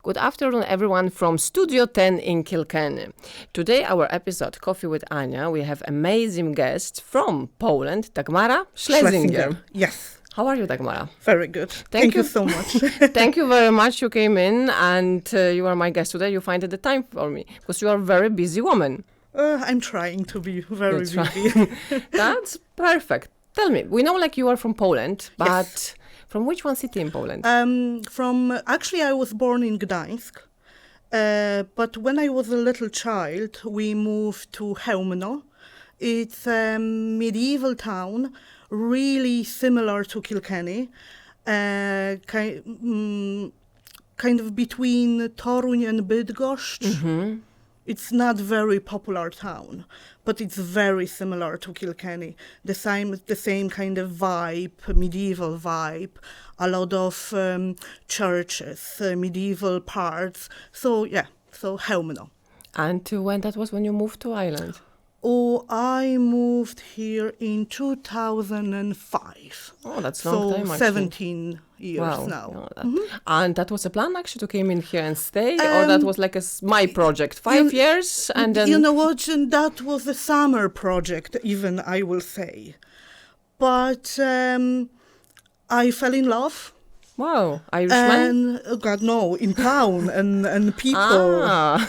Good afternoon, everyone from Studio 10 in Kilkenny. Today, our episode, Coffee with Ania, we have amazing guests from Poland, Dagmara Szlesinger. Yes. How are you, Dagmara? Very good. Thank you so much. Thank you very much. You came in and you are my guest today. You find the time for me because you are a very busy woman. I'm trying to be very busy. That's perfect. Tell me, we know you are from Poland, but Yes. From which one city in Poland? Actually, I was born in Gdańsk, but when I was a little child, we moved to Chełmno. It's a medieval town, really similar to Kilkenny, kind of between Toruń and Bydgoszcz. Mm-hmm. It's not very popular town, but it's very similar to Kilkenny. The same kind of vibe, medieval vibe, a lot of churches, medieval parts. So Chełmno. And when that was when you moved to Ireland? Oh, I moved here in 2005. Oh, that's a long time, actually. 17 years now. You know that. And that was a plan, actually, to come in here and stay? Or that was my project, 5 years? And then You know what? And that was a summer project, even, I will say. But I fell in love. Wow, Irishman? And, God, no, in town and people. Ah.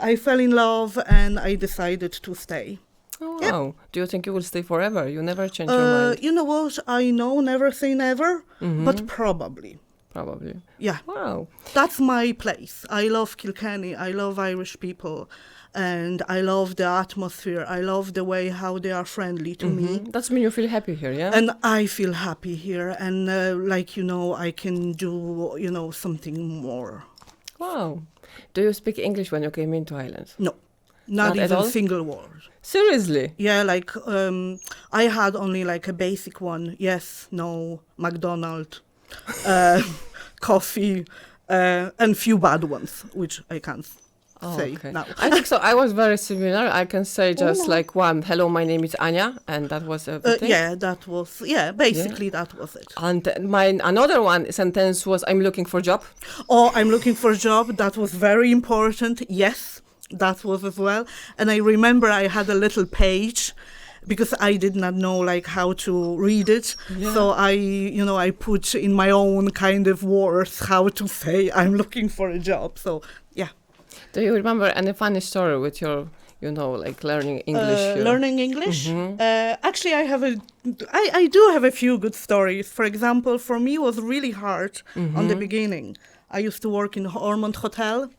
I fell in love and I decided to stay. Oh, wow. Do you think you will stay forever? You never change your mind? You know what? I know, never say never, but probably. Probably. Yeah. Wow. That's my place. I love Kilkenny. I love Irish people. And I love the atmosphere. I love the way how they are friendly to me. That's mean you feel happy here, yeah? And I feel happy here. And I can do, something more. Wow. Do you speak English when you came into Ireland? No, not at even all? a single word. Seriously? Yeah, I had only a basic one. Yes, no, McDonald's, coffee, and few bad ones, which I can't say Okay. now. I think so. I was very similar. I can say just one, hello, my name is Ania, and that was everything. Basically that was it. And another one sentence was, I'm looking for a job. Oh, I'm looking for a job. That was very important. Yes, that was as well. And I remember I had a little page because I did not know how to read it. Yeah. So I put in my own kind of words how to say I'm looking for a job. So yeah. Do you remember any funny story with your, learning English? Learning English? Actually, I do have a few good stories. For example, for me, it was really hard on the beginning. I used to work in Ormond Hotel,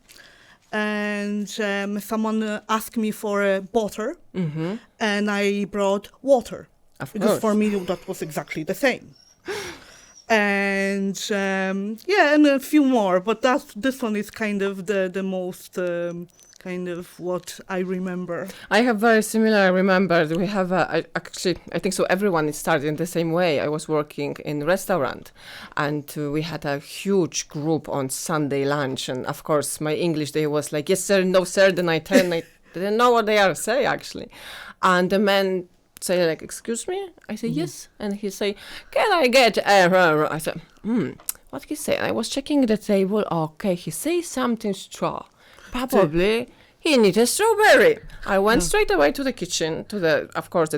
and someone asked me for a butter, and I brought water. Because for me, that was exactly the same. And and a few more, but this one is kind of the most kind of what I remember. I have very similar. I remember we have I think so. Everyone is starting the same way. I was working in a restaurant, and we had a huge group on Sunday lunch, and of course my English day was like yes sir, no sir. Then I didn't know what they are say actually, and the man say excuse me. I say yes, and he say, can I get I said what he say? I was checking the table. Okay, he say something straw. Probably he needs a strawberry. I went straight away to the kitchen, to the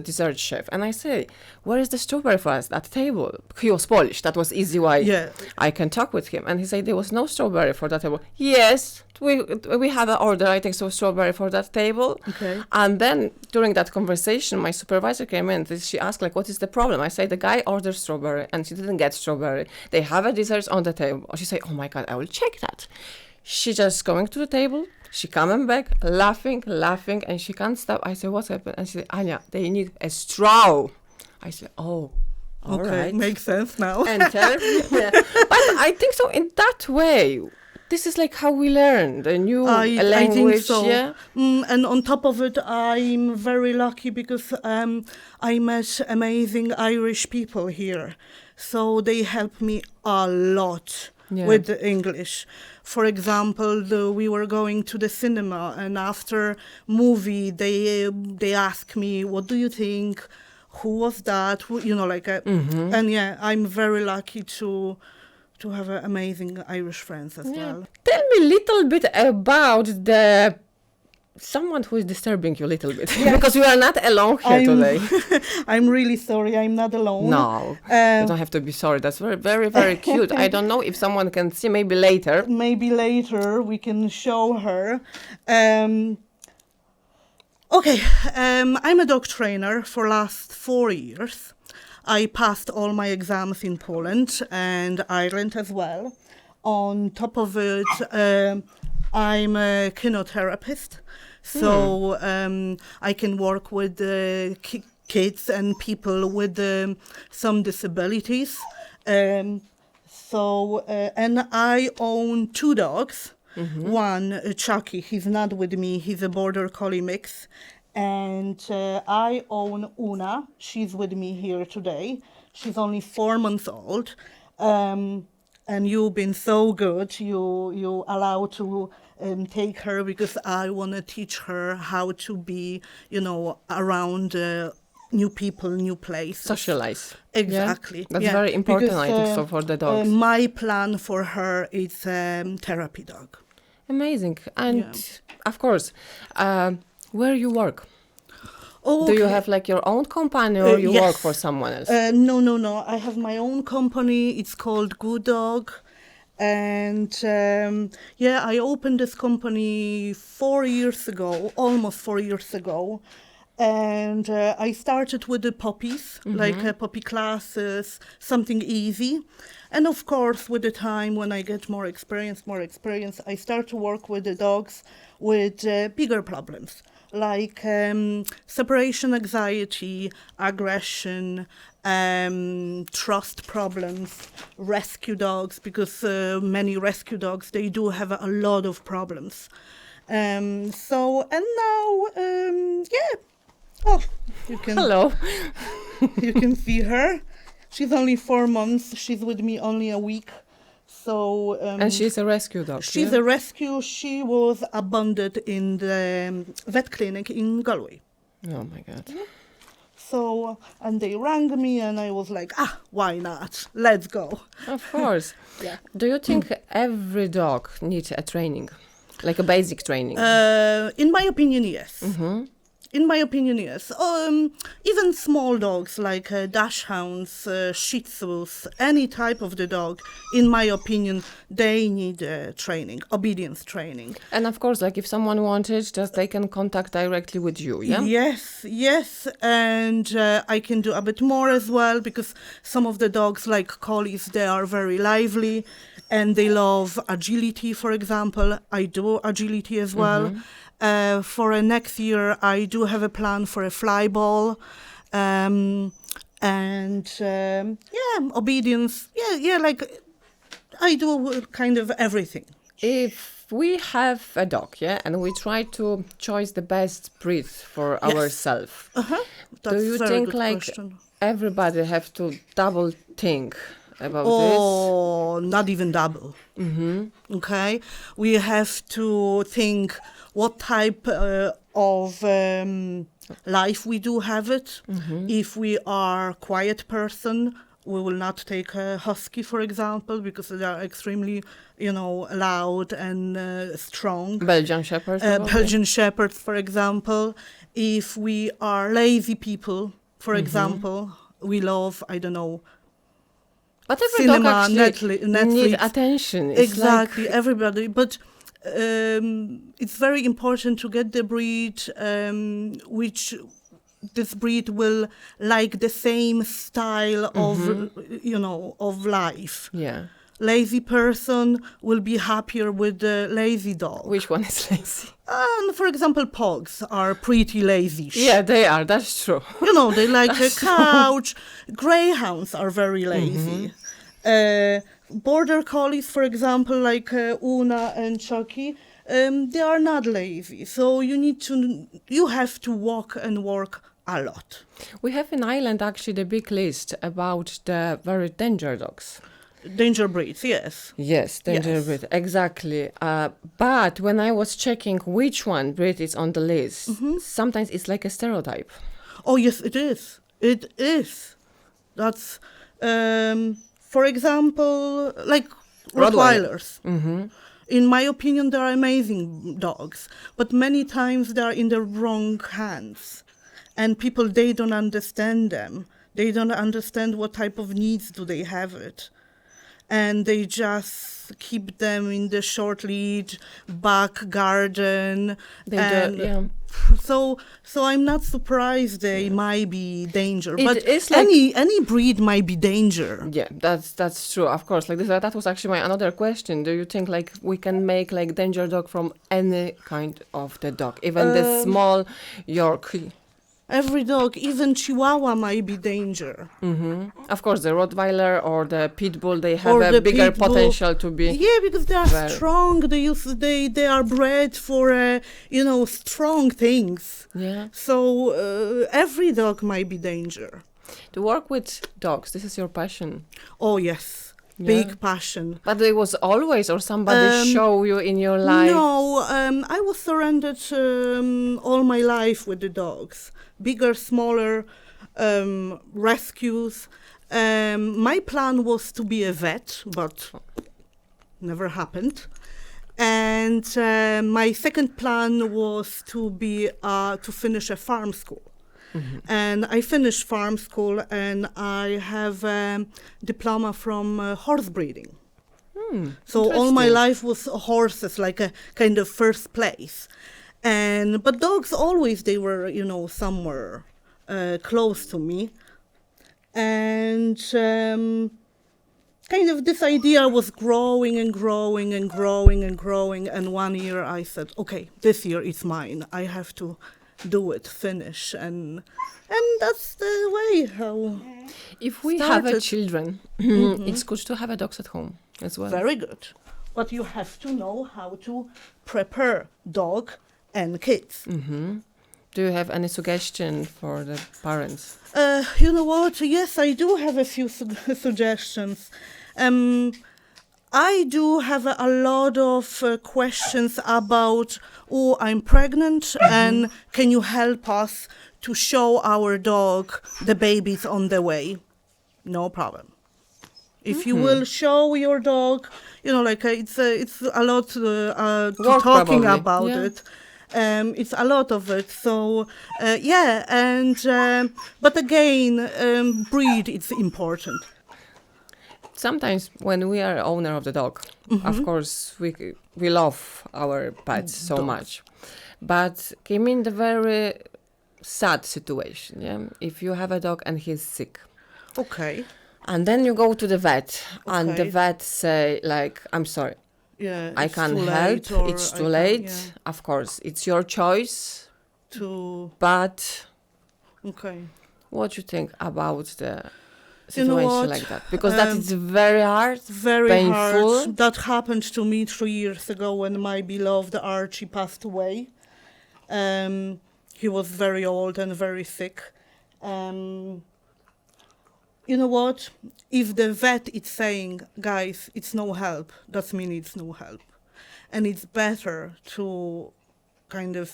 dessert chef, and I say, where is the strawberry for us at the table? He was Polish. That was easy why I can talk with him. And he said there was no strawberry for that table. Yes, we had an order, I think so, strawberry for that table. Okay. And then during that conversation, my supervisor came in. She asked what is the problem? I say the guy ordered strawberry and she didn't get strawberry. They have a dessert on the table. She say, oh my God, I will check that. She just going to the table. She coming back, laughing, and she can't stop. I say, what's happened? And she said, Ania, they need a straw. I said, oh, all right. Makes sense now. Enter. Yeah. But I think so in that way. This is how we learn the new language. I think so. Yeah? And on top of it, I'm very lucky because I met amazing Irish people here. So they help me a lot with the English. For example, we were going to the cinema, and after movie, they asked me, "What do you think? Who was that?" And I'm very lucky to have amazing Irish friends as well. Tell me a little bit about the someone who is disturbing you a little bit because you are not alone here today. I'm really sorry. I'm not alone. No, you don't have to be sorry. That's very, very, very cute. I don't know if someone can see. Maybe later. Maybe later we can show her. Okay, I'm a dog trainer for last 4 years. I passed all my exams in Poland and Ireland as well. On top of it, I'm a kinotherapist, so I can work with kids and people with some disabilities. And I own 2 dogs. One, Chucky, he's not with me, he's a border collie mix. And I own Una, she's with me here today. She's only 4 months old. And you've been so good, you allow to take her because I want to teach her how to be, around new people, new places. Socialize. Exactly. Yeah? That's very important, because, I think, so for the dogs. My plan for her is therapy dog. Amazing. And of course, where you work? Okay. Do you have like your own company or you work for someone else? No. I have my own company. It's called GooDog. And I opened this company 4 years ago, almost 4 years ago. And I started with the puppies, like puppy classes, something easy. And of course, with the time, when I get more experience, I start to work with the dogs with bigger problems, like separation anxiety, aggression, trust problems, rescue dogs, because many rescue dogs, they do have a lot of problems. Oh, you can. Hello. You can see her. She's only 4 months. She's with me only a week. So. And she's a rescue dog. She's a rescue. She was abandoned in the vet clinic in Galway. Oh my God. So, and they rang me, and I was like, why not? Let's go. Of course. Do you think every dog needs a training, like a basic training? In my opinion, yes. In my opinion, yes. Even small dogs like dachshunds, shih tzus, any type of the dog, in my opinion, they need training, obedience training. And of course, like if someone wanted, just they can contact directly with you, yeah? Yes. And I can do a bit more as well, because some of the dogs, like collies, they are very lively and they love agility, for example. I do agility as well. For next year, I do have a plan for a fly ball, obedience. Like I do kind of everything. If we have a dog, and we try to choose the best breed for ourselves, do you think like everybody have to double think about this? Oh, not even double. Okay, we have to think what type of life we do have it. If we are a quiet person, we will not take a husky, for example, because they are extremely, loud and strong. Belgian shepherds? Belgian shepherds, for example. If we are lazy people, for example, we love, I don't know, but every cinema, dog actually Netflix. Need attention. It's exactly, like everybody. But it's very important to get the breed which this breed will like the same style of life. Yeah. Lazy person will be happier with the lazy dog. Which one is lazy? For example, pugs are pretty lazy. Yeah, they are. That's true. They like the couch. Greyhounds are very lazy. Border collies, for example, like Una and Chucky, they are not lazy. So you have to walk and work a lot. We have in Ireland actually the big list about the very danger dogs. Danger breeds, yes. Yes, danger breed, exactly. But when I was checking which one breed is on the list, sometimes it's like a stereotype. Oh, yes, it is. It is. That's, for example, like Rottweilers. In my opinion, they are amazing dogs, but many times they are in the wrong hands, and people, they don't understand them. They don't understand what type of needs do they have it. And they just keep them in the short lead, back garden. So I'm not surprised they might be danger. But is like any breed might be danger. Yeah, that's true. Of course, like this, that was actually my another question. Do you think like we can make like danger dog from any kind of the dog, even the small Yorkie? Every dog, even Chihuahua, might be danger. Of course, the Rottweiler or the Pit Bull, they have a bigger potential to be. Yeah, because they are strong. They are bred for strong things. Yeah. So every dog might be danger. To work with dogs, this is your passion. Oh yes. Yeah. Big passion. But it was always, or somebody show you in your life? No, I was surrounded all my life with the dogs. Bigger, smaller, rescues. My plan was to be a vet, but never happened. And my second plan was to finish a farm school. And I finished farm school, and I have a diploma from horse breeding. So all my life was horses, like a kind of first place. But dogs always, they were, somewhere close to me. And kind of this idea was growing and growing and growing and growing. And one year I said, okay, this year it's mine. I have to do it, finish. And that's the way how if we started. have children, it's good to have a dogs at home as well. Very good. But you have to know how to prepare dog and kids. Do you have any suggestion for the parents? You know what? Yes, I do have a few suggestions. I do have a lot of questions about, I'm pregnant, and can you help us to show our dog the babies on the way? No problem. If you will show your dog, it's a lot talking probably. about it. It's a lot of it. So, but again, breed is important. Sometimes when we are owner of the dog, of course, we love our pets so much. But came in the very sad situation, yeah? If you have a dog and he's sick. Okay. And then you go to the vet, and the vet say, like, I'm sorry, I can't help, it's too late. Yeah. Of course, it's your choice. But what do you think about the situation like that? Because that is very hard, very painful. Hard. That happened to me 3 years ago when my beloved Archie passed away. He was very old and very sick. You know what? If the vet is saying, guys, it's no help, that means it's no help. And it's better to kind of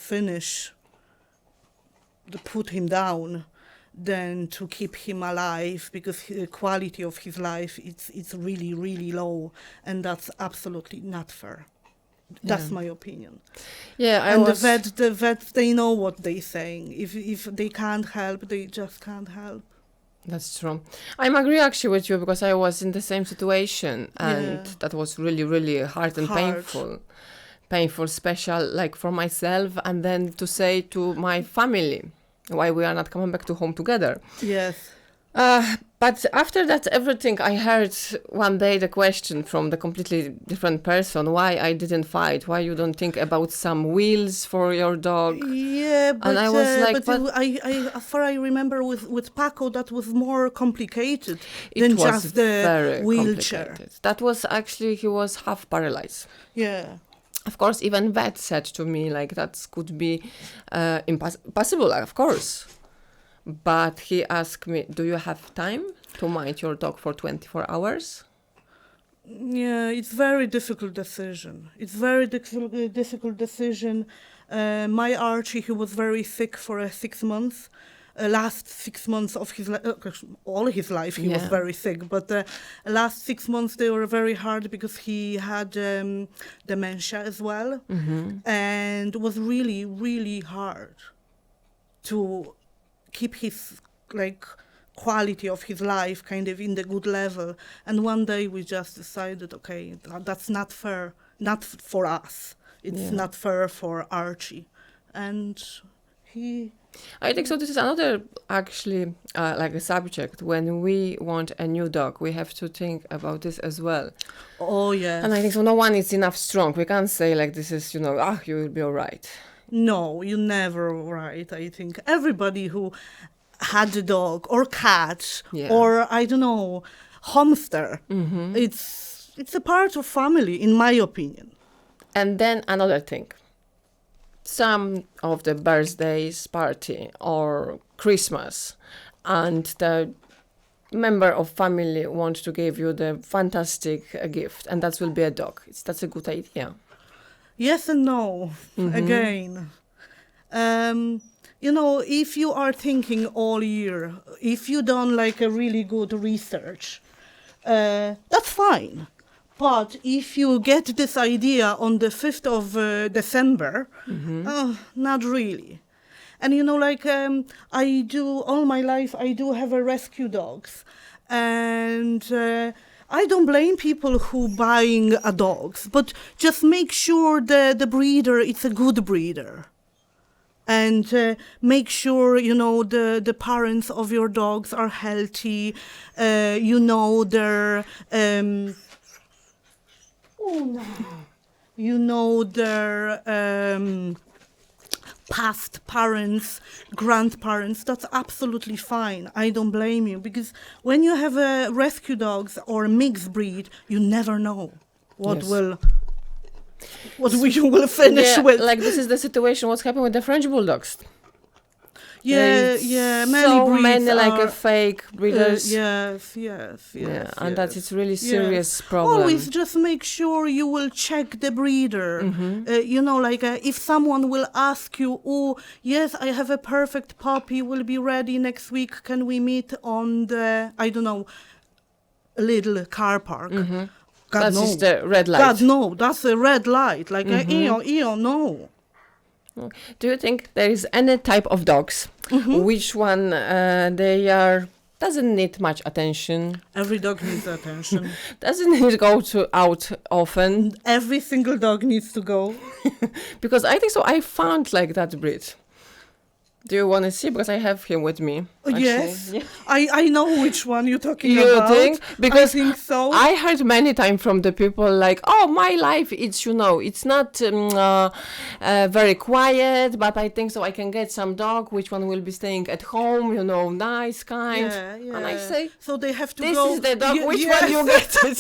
put him down than to keep him alive, because the quality of his life it's really, really low, and that's absolutely not fair. That's my opinion. Yeah, the vets, they know what they're saying. If they can't help, they just can't help. That's true. I'm agree actually with you, because I was in the same situation, and that was really, really hard and painful. Painful, special, like for myself, and then to say to my family why we are not coming back to home together. Yes. But after that, everything, I heard one day the question from the completely different person, why I didn't fight, why you don't think about some wheels for your dog. Yeah, but, and I was like, I remember with Paco, that was more complicated than just the wheelchair. That was actually, he was half paralyzed. Yeah. Of course, even vet said to me, like, that could be impossible, of course. But he asked me, do you have time to mind your dog for 24 hours? Yeah, it's very difficult decision. My Archie, he was very sick for 6 months. last 6 months of his all his life he was Yeah. very sick, but the last 6 months they were very hard because he had dementia as well, and it was really, really hard to keep his like quality of his life kind of in the good level. And one day we just decided, okay, that's not fair, not for us. It's Yeah. not fair for Archie, and he. I think so. This is another actually like a subject. When we want a new dog, we have to think about this as well. Oh yeah. And I think so. No one is enough strong. We can't say like this is, you know, you will be all right. No, you never right. I think everybody who had a dog or cat Yeah. or I don't know, hamster, it's a part of family, in my opinion. And then another thing. Some of the birthdays party or Christmas, and the member of family wants to give you the fantastic gift, and that will be a dog. That's a good idea. Yes and no. Again, you know, if you are thinking all year, if you done like a really good research, that's fine. But if you get this idea on the 5th of December, not really. And you know, like I do all my life, I do have a rescue dogs, and I don't blame people who buying a dogs, but just make sure the breeder is a good breeder. And make sure, you know, the parents of your dogs are healthy, you know, their past parents, grandparents. That's absolutely fine. I don't blame you, because when you have rescue dogs or a mixed breed, you never know what Yes. you will finish Yeah, with. like this is the situation. What's happening with the French bulldogs? Yeah, many so breeds many like are, a fake breeders. yes. Yeah, and that's yes. it's really Yes. serious problem. Always just make sure you will check the breeder. You know, like if someone will ask you, oh, yes, I have a perfect puppy, will be ready next week. Can we meet on the, I don't know, little car park? God, That's no. just the red light. God, no, that's a red light. Like, no. Do you think there is any type of dogs which one they are doesn't need much attention, Every dog needs attention. doesn't need to go out often? Every single dog needs to go. Because I think so. I found like that breed. Do you want to see? Because I have him with me. Actually. Yes, Yeah. I know which one you're talking You about. think? Because I think so. I heard many times from the people like, oh, my life, it's, you know, it's not very quiet, but I think so I can get some dog, which one will be staying at home, you know, nice, kind. Yeah. And I say, so they have to this go. is the dog, which yes. one you get it?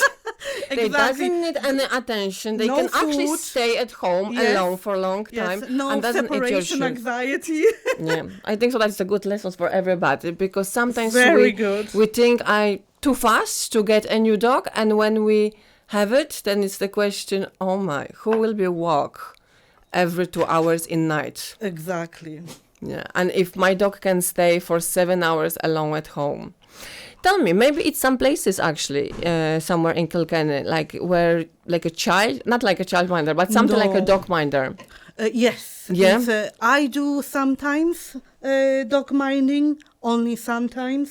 They Exactly. doesn't need any attention. They No can actually food. stay at home Yes. alone for a long time. Yes, no and doesn't eat your separation shit. anxiety. Yeah, I think so. That's a good lesson for everybody, because sometimes Very good. we think I too fast to get a new dog, and when we have it, then it's the question: oh my, who will be walk every 2 hours in night? Exactly. Yeah, and if my dog can stay for 7 hours alone at home. Tell me, maybe it's some places actually, somewhere in Kilkenny, like where like a child, not like a childminder, but something like a No. dog minder. Yes. Yeah? It's, I do sometimes dog minding, only sometimes.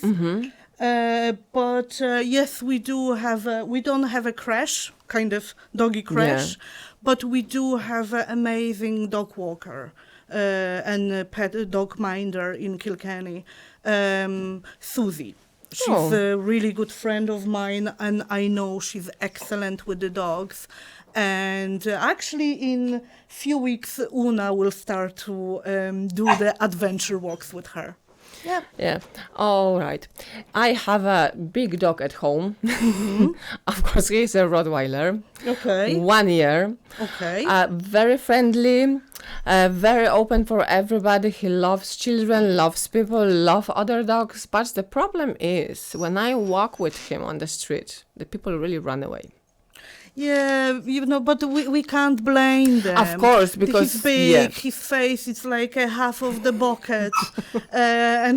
But yes, we do have. We don't have a crash, kind of doggy crash, but we do have an amazing dog walker and a pet dog minder in Kilkenny, Susie. She's a really good friend of mine, and I know she's excellent with the dogs. And actually, in few weeks, Una will start to do the adventure walks with her. Yeah. Yeah. All right. I have a big dog at home. Of course, he's a Rottweiler. Okay. 1 year. Okay. Very friendly. Very open for everybody. He loves children, loves people, loves other dogs. But the problem is, when I walk with him on the street, the people really run away. Yeah, but we can't blame them. Of course, because he's big, his face is like a half of the bucket, and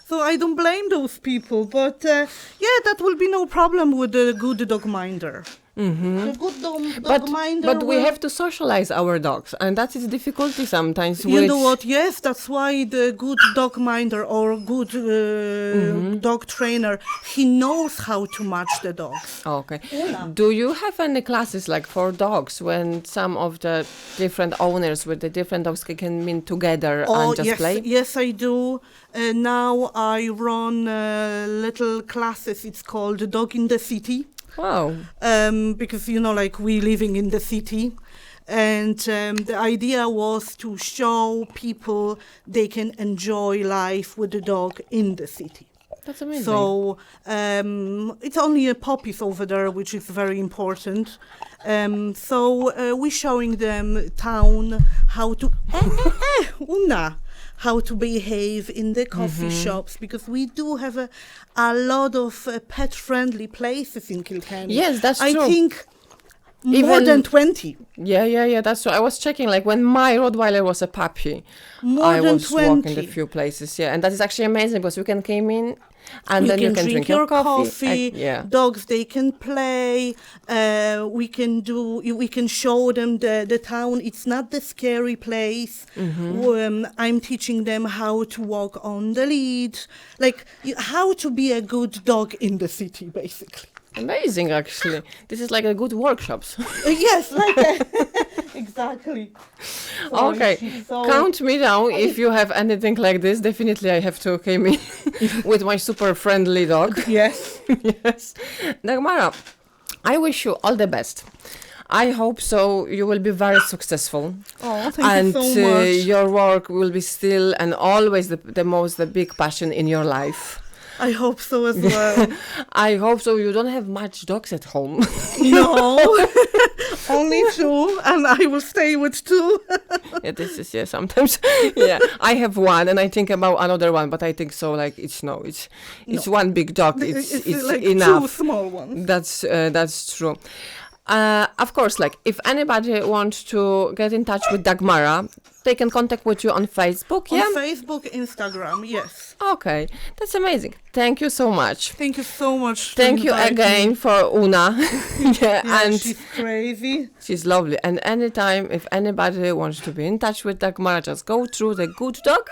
so I don't blame those people. But that will be no problem with the good dog minder. Mm-hmm. The good dog minder. But we have to socialize our dogs, and that is difficulty sometimes. You know what? Yes, that's why the good dog minder or good dog trainer, he knows how to match the dogs. Okay. Do you have any classes like for dogs when some of the different owners with the different dogs can meet together and just play? Yes, I do. Now I run little classes. It's called Dog in the City. Wow. Because, we living in the city. And the idea was to show people they can enjoy life with the dog in the city. That's amazing. So it's only a puppies over there, which is very important. So we're showing them town how to how to behave in the coffee shops, because we do have a lot of pet-friendly places in Kilkenny. Yes, that's true. I think more than 20. Yeah, that's true. I was checking, like, when my Rottweiler was a puppy, I was walking a few places, and that is actually amazing, because you can come in and then you can drink your coffee. Dogs, they can play. We can show them the town. It's not the scary place. I'm teaching them how to walk on the lead, like how to be a good dog in the city, basically. Amazing, actually. This is like a good workshops. Yes, exactly. Okay, count me down if you have anything like this. Definitely I have to come in with my super friendly dog. Yes. Yes. Dagmara, I wish you all the best. I hope so. You will be very successful. Oh, thank you so much. And your work will be still and always the big passion in your life. I hope so as well. I hope so. You don't have much dogs at home. No, only 2, and I will stay with 2. This is sometimes. I have 1, and I think about another one, but I think so. Like it's one big dog. It's like enough. 2 small ones. That's true. Of course, like if anybody wants to get in touch with Dagmara, they can contact with you on Facebook. On Facebook, Instagram, yes. Okay, that's amazing. Thank you so much. Thank you so much. Thank you again for Una. And she's crazy. She's lovely. And anytime, if anybody wants to be in touch with Dagmara, just go through the GooDog.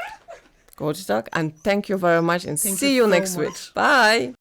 And thank you very much, and see you next week. Bye.